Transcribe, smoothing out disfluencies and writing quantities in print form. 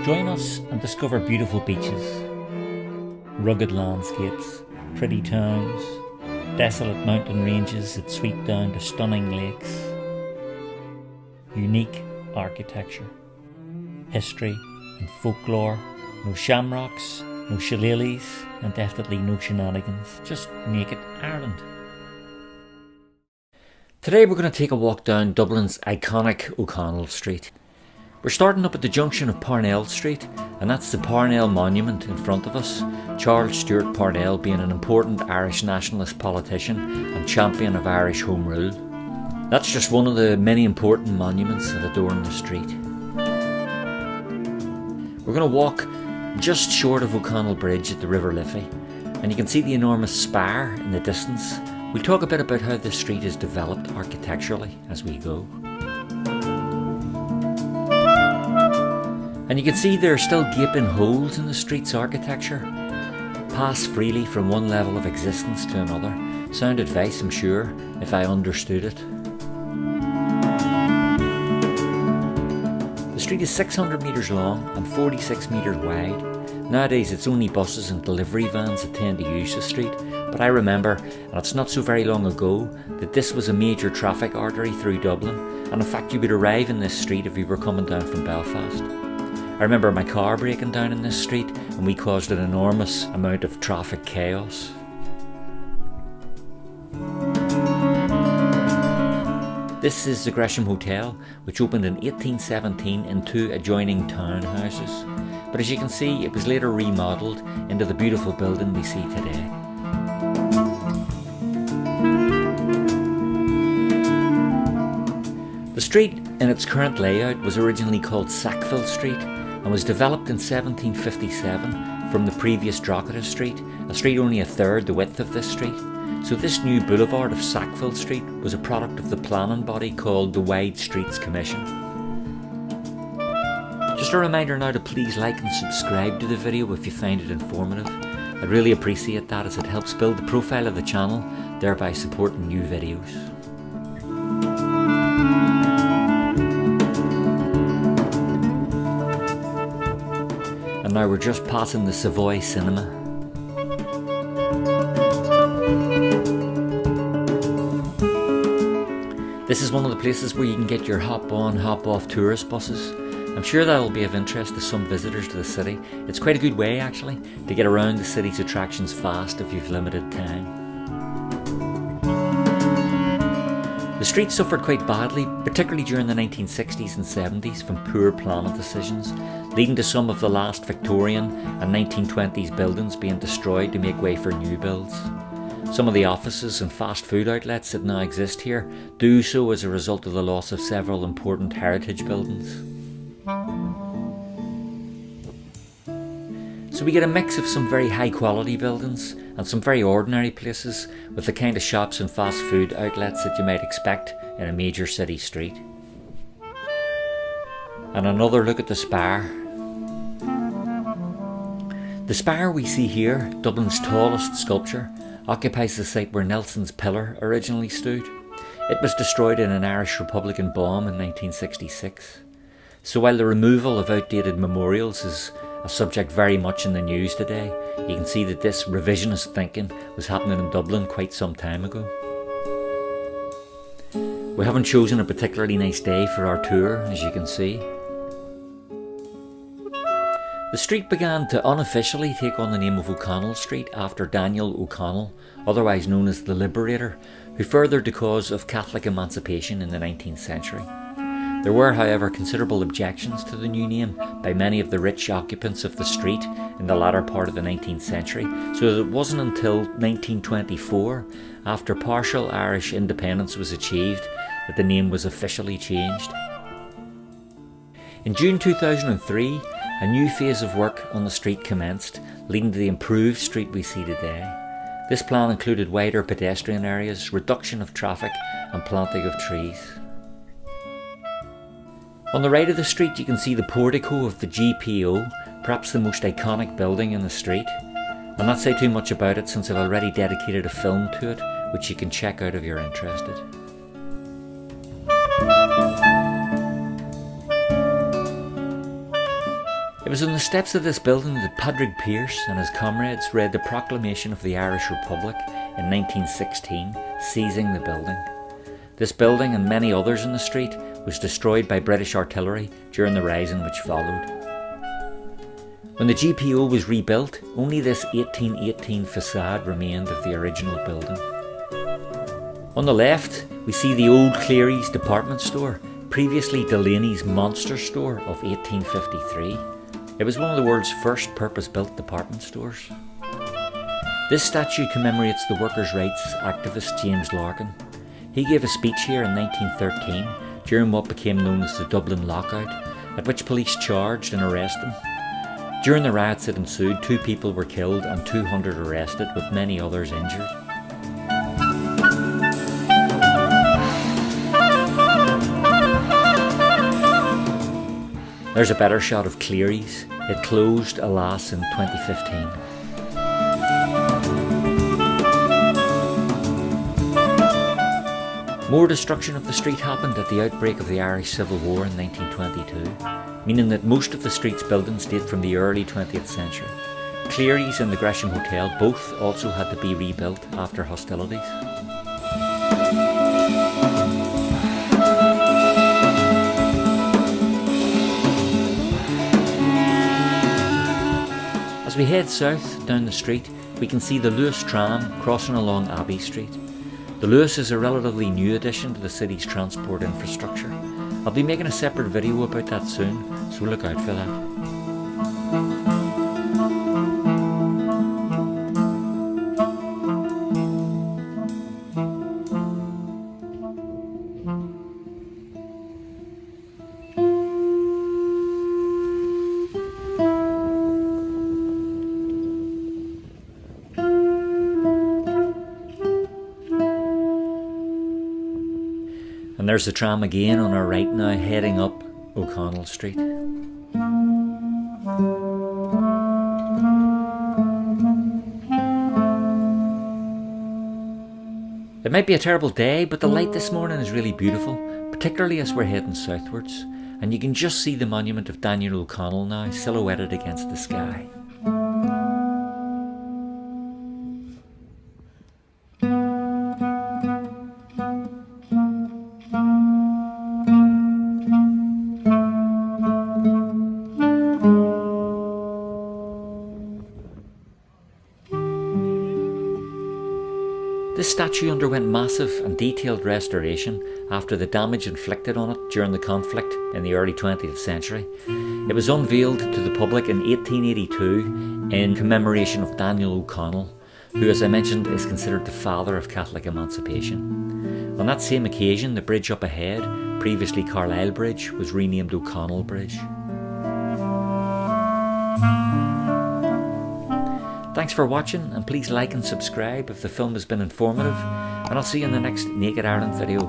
Join us and discover beautiful beaches, rugged landscapes, pretty towns, desolate mountain ranges that sweep down to stunning lakes, unique architecture, history and folklore, no shamrocks, no shillelaghs, and definitely no shenanigans, just naked Ireland. Today we're going to take a walk down Dublin's iconic O'Connell Street. We're starting up at the junction of Parnell Street, and that's the Parnell Monument in front of us, Charles Stewart Parnell being an important Irish Nationalist politician and champion of Irish Home Rule. That's just one of the many important monuments that adorn the street. We're going to walk just short of O'Connell Bridge at the River Liffey, and you can see the enormous spire in the distance. We'll talk a bit about how this street is developed architecturally as we go. And you can see there are still gaping holes in the street's architecture. Pass freely from one level of existence to another. Sound advice, I'm sure, if I understood it. The street is 600 metres long and 46 metres wide. Nowadays it's only buses and delivery vans that tend to use the street, but I remember, and it's not so very long ago, that this was a major traffic artery through Dublin, and in fact you would arrive in this street if you were coming down from Belfast. I remember my car breaking down in this street and we caused an enormous amount of traffic chaos. This is the Gresham Hotel, which opened in 1817 in two adjoining townhouses. But as you can see, it was later remodelled into the beautiful building we see today. The street in its current layout was originally called Sackville Street and was developed in 1757 from the previous Drogheda Street, a street only a third the width of this street. So this new boulevard of Sackville Street was a product of the planning body called the Wide Streets Commission. Just a reminder now to please like and subscribe to the video if you find it informative. I'd really appreciate that as it helps build the profile of the channel, thereby supporting new videos. And now we're just passing the Savoy Cinema. This is one of the places where you can get your hop-on, hop-off tourist buses. I'm sure that'll be of interest to some visitors to the city. It's quite a good way actually to get around the city's attractions fast if you've limited time. The street suffered quite badly, particularly during the 1960s and 70s from poor planning decisions, leading to some of the last Victorian and 1920s buildings being destroyed to make way for new builds. Some of the offices and fast food outlets that now exist here do so as a result of the loss of several important heritage buildings. So we get a mix of some very high quality buildings and some very ordinary places with the kind of shops and fast food outlets that you might expect in a major city street. And another look at the spire. The spire we see here, Dublin's tallest sculpture, occupies the site where Nelson's pillar originally stood. It was destroyed in an Irish Republican bomb in 1966. So while the removal of outdated memorials is a subject very much in the news today, you can see that this revisionist thinking was happening in Dublin quite some time ago. We haven't chosen a particularly nice day for our tour, as you can see. The street began to unofficially take on the name of O'Connell Street after Daniel O'Connell, otherwise known as the Liberator, who furthered the cause of Catholic emancipation in the 19th century. There were, however, considerable objections to the new name by many of the rich occupants of the street in the latter part of the 19th century, so that it wasn't until 1924, after partial Irish independence was achieved, that the name was officially changed. In June 2003, a new phase of work on the street commenced, leading to the improved street we see today. This plan included wider pedestrian areas, reduction of traffic and planting of trees. On the right of the street you can see the portico of the GPO, perhaps the most iconic building in the street. I'll not say too much about it since I've already dedicated a film to it, which you can check out if you're interested. was on the steps of this building that Padraig Pearse and his comrades read the proclamation of the Irish Republic in 1916, seizing the building. This building and many others in the street was destroyed by British artillery during the rising which followed. When the GPO was rebuilt, only this 1818 facade remained of the original building. On the left, we see the old Cleary's department store, previously Delaney's Monster Store of 1853. It was one of the world's first purpose-built department stores. This statue commemorates the workers' rights activist James Larkin. He gave a speech here in 1913 during what became known as the Dublin lockout, at which police charged and arrested him. During the riots that ensued, 2 people were killed and 200 arrested, with many others injured. There's a better shot of Cleary's. It closed, alas, in 2015. More destruction of the street happened at the outbreak of the Irish Civil War in 1922, meaning that most of the street's buildings date from the early 20th century. Cleary's and the Gresham Hotel both also had to be rebuilt after hostilities. As we head south down the street, we can see the Lewis tram crossing along Abbey Street. The Lewis is a relatively new addition to the city's transport infrastructure. I'll be making a separate video about that soon, so look out for that. And there's the tram again on our right now, heading up O'Connell Street. It might be a terrible day, but the light this morning is really beautiful, particularly as we're heading southwards, and you can just see the monument of Daniel O'Connell now silhouetted against the sky. This statue underwent massive and detailed restoration after the damage inflicted on it during the conflict in the early 20th century. It was unveiled to the public in 1882 in commemoration of Daniel O'Connell, who, as I mentioned, is considered the father of Catholic emancipation. On that same occasion, the bridge up ahead, previously Carlisle Bridge, was renamed O'Connell Bridge. Thanks for watching, and please like and subscribe if the film has been informative, and I'll see you in the next Naked Ireland video.